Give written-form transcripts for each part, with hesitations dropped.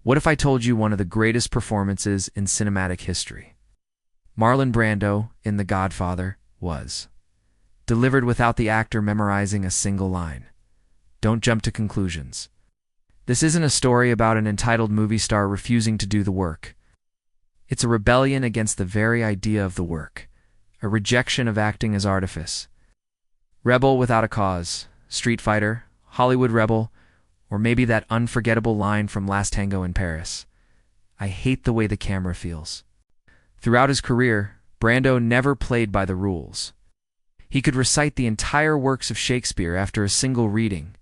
What if I told you one of the greatest performances in cinematic history? Marlon Brando in The Godfather was delivered without the actor memorizing a single line. Don't jump to conclusions. This isn't a story about an entitled movie star refusing to do the work. It's a rebellion against the very idea of the work, a rejection of acting as artifice. Rebel without a cause, Street Fighter, Hollywood Rebel, or maybe that unforgettable line from Last Tango in Paris. I hate the way the camera feels. Throughout his career, Brando never played by the rules. He could recite the entire works of Shakespeare after a single reading,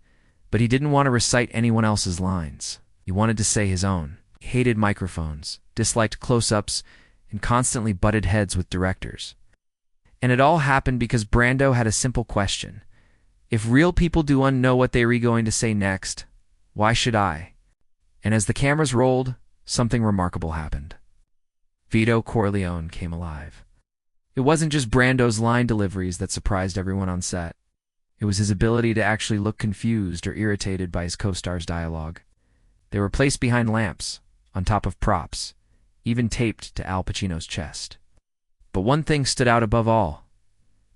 but he didn't want to recite anyone else's lines. He wanted to say his own. He hated microphones, disliked close-ups, and constantly butted heads with directors. And it all happened because Brando had a simple question. If real people do know what they were going to say next, why should I? And as the cameras rolled, something remarkable happened. Vito Corleone came alive. It wasn't just Brando's line deliveries that surprised everyone on set. It was his ability to actually look confused or irritated by his co-stars' dialogue. They were placed behind lamps, on top of props, even taped to Al Pacino's chest. But one thing stood out above all.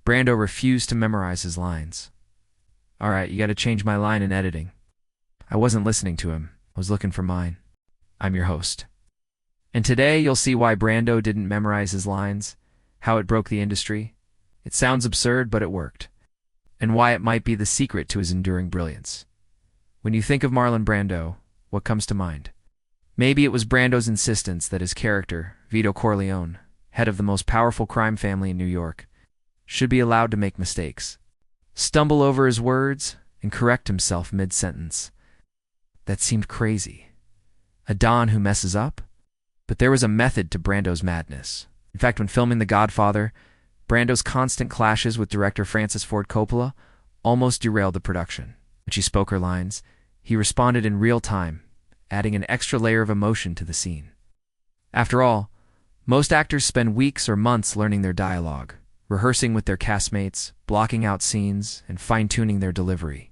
Brando refused to memorize his lines. All right, you got to change my line in editing. I wasn't listening to him. I was looking for mine. I'm your host. And today you'll see why Brando didn't memorize his lines, how it broke the industry. It sounds absurd, but it worked. And why it might be the secret to his enduring brilliance. When you think of Marlon Brando, what comes to mind? Maybe it was Brando's insistence that his character, Vito Corleone, head of the most powerful crime family in New York, should be allowed to make mistakes, stumble over his words, and correct himself mid-sentence. That seemed crazy. A Don who messes up? But there was a method to Brando's madness. In fact, when filming The Godfather, Brando's constant clashes with director Francis Ford Coppola almost derailed the production. When she spoke her lines, he responded in real time, adding an extra layer of emotion to the scene. After all, most actors spend weeks or months learning their dialogue, rehearsing with their castmates, blocking out scenes, and fine-tuning their delivery.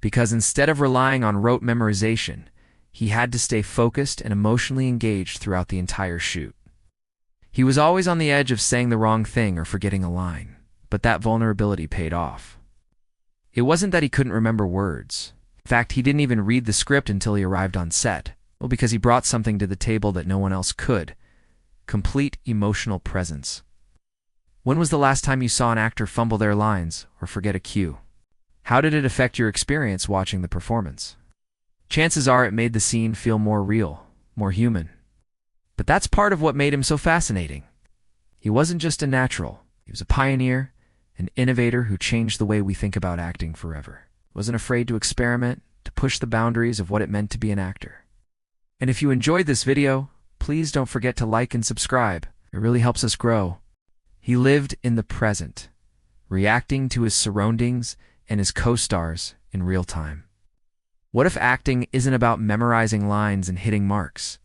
Because instead of relying on rote memorization, he had to stay focused and emotionally engaged throughout the entire shoot. He was always on the edge of saying the wrong thing or forgetting a line, but that vulnerability paid off. It wasn't that he couldn't remember words. In fact, he didn't even read the script until he arrived on set, well, because he brought something to the table that no one else could: complete emotional presence. When was the last time you saw an actor fumble their lines or forget a cue? How did it affect your experience watching the performance? Chances are it made the scene feel more real, more human. But that's part of what made him so fascinating. He wasn't just a natural. He was a pioneer, an innovator who changed the way we think about acting forever. He wasn't afraid to experiment, to push the boundaries of what it meant to be an actor. And if you enjoyed this video, please don't forget to like and subscribe. It really helps us grow. He lived in the present, reacting to his surroundings and his co-stars in real time. What if acting isn't about memorizing lines and hitting marks?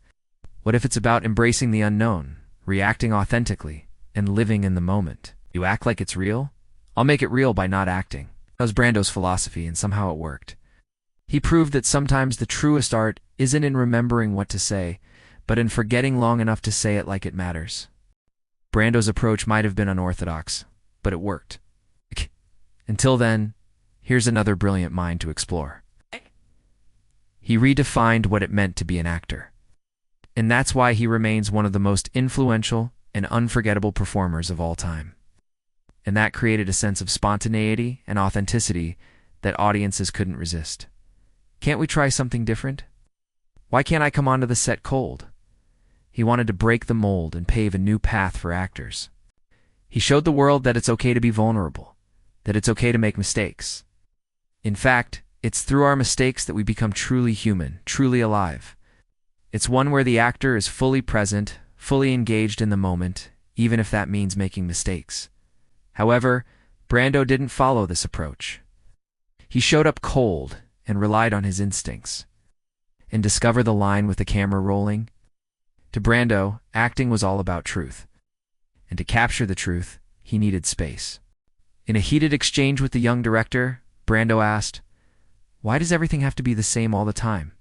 What if it's about embracing the unknown, reacting authentically, and living in the moment? You act like it's real? I'll make it real by not acting. That was Brando's philosophy, and somehow it worked. He proved that sometimes the truest art isn't in remembering what to say, but in forgetting long enough to say it like it matters. Brando's approach might have been unorthodox, but it worked. Until then, here's another brilliant mind to explore. He redefined what it meant to be an actor. And that's why he remains one of the most influential and unforgettable performers of all time. And that created a sense of spontaneity and authenticity that audiences couldn't resist. Can't we try something different? Why can't I come onto the set cold? He wanted to break the mold and pave a new path for actors. He showed the world that it's okay to be vulnerable, that it's okay to make mistakes. In fact, it's through our mistakes that we become truly human, truly alive. It's one where the actor is fully present, fully engaged in the moment, even if that means making mistakes. However, Brando didn't follow this approach. He showed up cold and relied on his instincts. And discover the line with the camera rolling? To Brando, acting was all about truth. And to capture the truth, he needed space. In a heated exchange with the young director, Brando asked, "Why does everything have to be the same all the time?"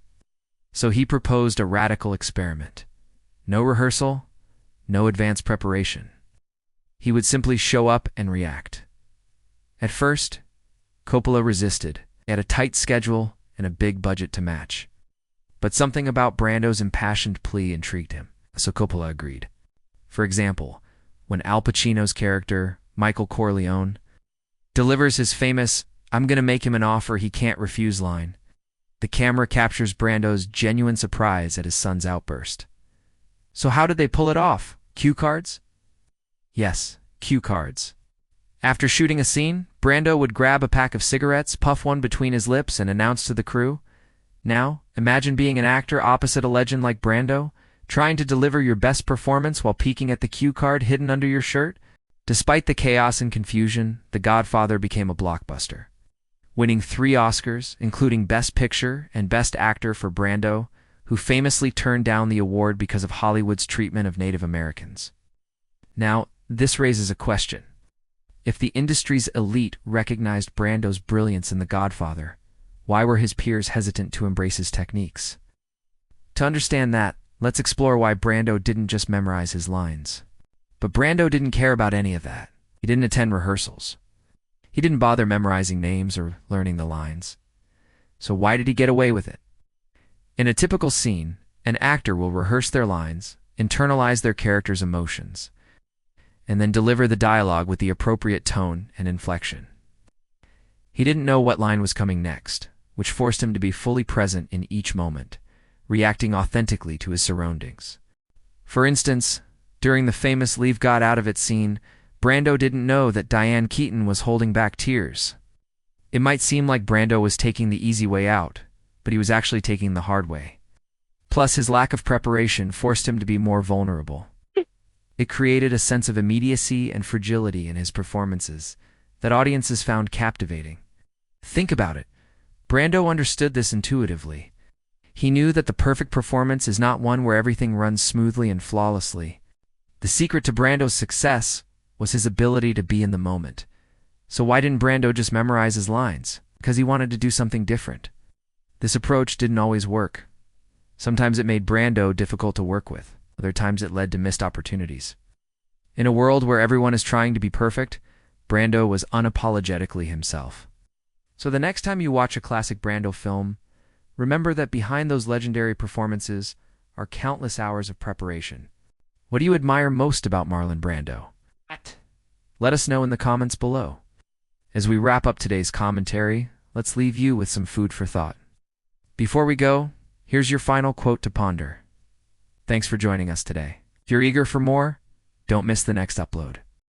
So he proposed a radical experiment. No rehearsal, no advanced preparation. He would simply show up and react. At first, Coppola resisted. He had a tight schedule and a big budget to match. But something about Brando's impassioned plea intrigued him, so Coppola agreed. For example, when Al Pacino's character, Michael Corleone, delivers his famous, "I'm gonna make him an offer he can't refuse" line, the camera captures Brando's genuine surprise at his son's outburst. So how did they pull it off? Cue cards? Yes, cue cards. After shooting a scene, Brando would grab a pack of cigarettes, puff one between his lips, and announce to the crew, "Now, imagine being an actor opposite a legend like Brando, trying to deliver your best performance while peeking at the cue card hidden under your shirt." Despite the chaos and confusion, The Godfather became a blockbuster, winning 3 Oscars, including Best Picture and Best Actor for Brando, who famously turned down the award because of Hollywood's treatment of Native Americans. Now, this raises a question. If the industry's elite recognized Brando's brilliance in The Godfather, why were his peers hesitant to embrace his techniques? To understand that, let's explore why Brando didn't just memorize his lines. But Brando didn't care about any of that. He didn't attend rehearsals. He didn't bother memorizing names or learning the lines. So why did he get away with it? In a typical scene, an actor will rehearse their lines, internalize their character's emotions, and then deliver the dialogue with the appropriate tone and inflection. He didn't know what line was coming next, which forced him to be fully present in each moment, reacting authentically to his surroundings. For instance, during the famous "Leave God Out of It" scene, Brando didn't know that Diane Keaton was holding back tears. It might seem like Brando was taking the easy way out, but he was actually taking the hard way. Plus, his lack of preparation forced him to be more vulnerable. It created a sense of immediacy and fragility in his performances that audiences found captivating. Think about it. Brando understood this intuitively. He knew that the perfect performance is not one where everything runs smoothly and flawlessly. The secret to Brando's success was his ability to be in the moment. So why didn't Brando just memorize his lines? Because he wanted to do something different. This approach didn't always work. Sometimes it made Brando difficult to work with. Other times it led to missed opportunities. In a world where everyone is trying to be perfect, Brando was unapologetically himself. So the next time you watch a classic Brando film, remember that behind those legendary performances are countless hours of preparation. What do you admire most about Marlon Brando? Let us know in the comments below. As we wrap up today's commentary, let's leave you with some food for thought. Before we go, here's your final quote to ponder. Thanks for joining us today. If you're eager for more, don't miss the next upload.